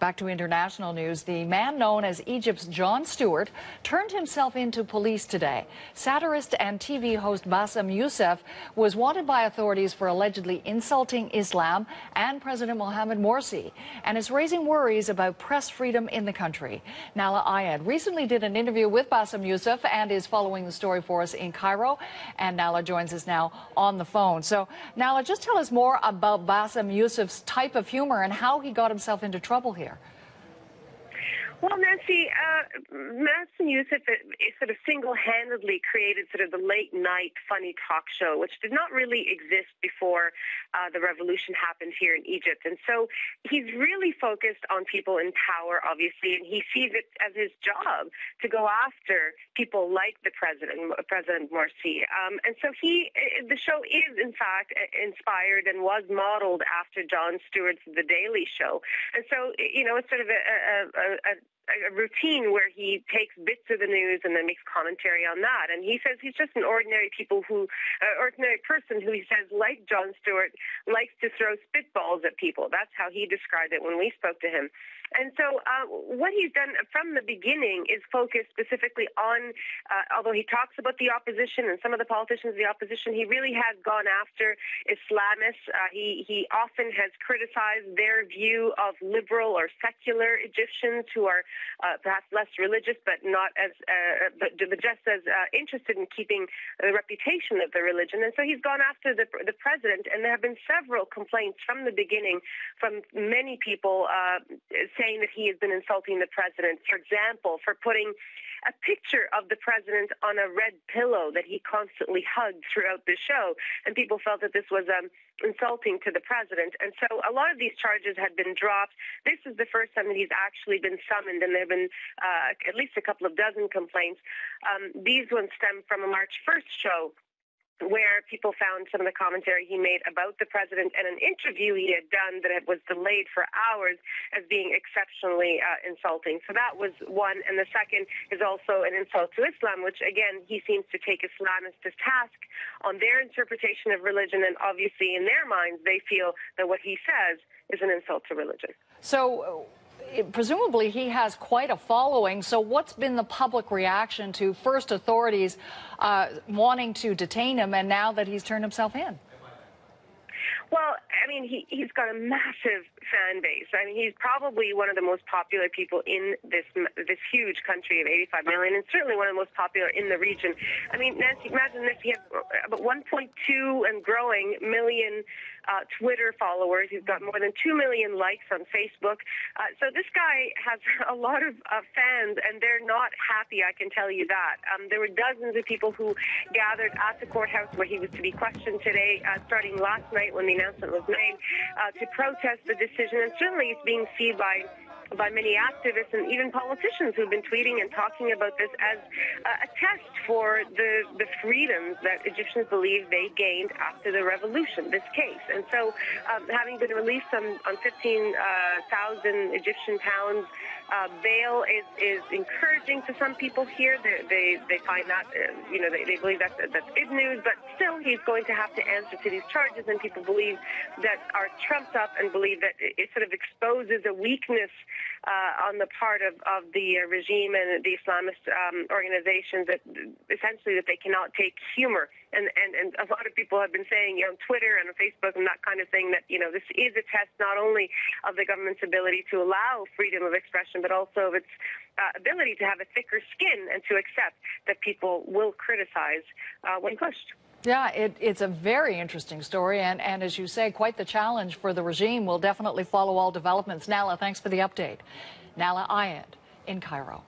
Back to international news. The man known as Egypt's Jon Stewart turned himself into police today. Satirist and TV host Bassam Youssef was wanted by authorities for allegedly insulting Islam and President Mohammed Morsi, and is raising worries about press freedom in the country. Nala Ayed recently did an interview with Bassam Youssef and is following the story for us in Cairo. And Nala joins us now on the phone. So, Nala, just tell us more about Bassam Youssef's type of humor and how he got himself into trouble here. Well, Nancy, Bassam Youssef sort of single-handedly created sort of the late-night funny talk show, which did not really exist before the revolution happened here in Egypt. And so he's really focused on people in power, obviously, and he sees it as his job to go after people like the President Morsi. And so the show is, in fact, inspired and was modeled after Jon Stewart's The Daily Show. And so, you know, it's sort of a routine where he takes bits of the news and then makes commentary on that. And he says he's just an ordinary person who, he says, like Jon Stewart, likes to throw spitballs at people. That's how he described it when we spoke to him. And so what he's done from the beginning is focus specifically on, although he talks about the opposition and some of the politicians of the opposition, he really has gone after Islamists. He often has criticized their view of liberal or secular Egyptians who are perhaps less religious, but not as, but just as interested in keeping the reputation of the religion. And so he's gone after the president, and there have been several complaints from the beginning from many people saying that he has been insulting the president. For example, for putting a picture of the president on a red pillow that he constantly hugged throughout the show, and people felt that this was insulting to the president. And so a lot of these charges had been dropped. This is the first time that he's actually been summoned, and there have been at least a couple of dozen complaints. These ones stem from a March 1st show, where people found some of the commentary he made about the president and an interview he had done that was delayed for hours as being exceptionally insulting. So that was one. And the second is also an insult to Islam, which, again, he seems to take Islamists to task on their interpretation of religion. And obviously, in their minds, they feel that what he says is an insult to religion. So presumably he has quite a following. So what's been the public reaction to first authorities wanting to detain him, and now that he's turned himself in? Well, I mean, he's got a massive fan base. I mean, he's probably one of the most popular people in this huge country of 85 million, and certainly one of the most popular in the region. I mean, Nancy, imagine this. He has about 1.2 and growing million Twitter followers. He's got more than 2 million likes on Facebook. So this guy has a lot of fans, and they're not happy, I can tell you that. There were dozens of people who gathered at the courthouse where he was to be questioned today, starting last night when the announcement was made, to protest the decision. And certainly it's being seen by many activists and even politicians who've been tweeting and talking about this as a test for the freedoms that Egyptians believe they gained after the revolution, this case. And so having been released on 15,000 Egyptian pounds bail is encouraging to some people here. They find that, they believe that's good news, but still he's going to have to answer to these charges, and people believe that are trumped up and believe that it sort of exposes a weakness on the part of the regime and the Islamist organizations, that essentially that they cannot take humor. And a lot of people have been saying, on Twitter and on Facebook and that kind of thing, that, this is a test not only of the government's ability to allow freedom of expression, but also of its ability to have a thicker skin and to accept that people will criticize when pushed. Yeah, it's a very interesting story, and as you say, quite the challenge for the regime. We'll definitely follow all developments. Nala, thanks for the update. Nala Ayed in Cairo.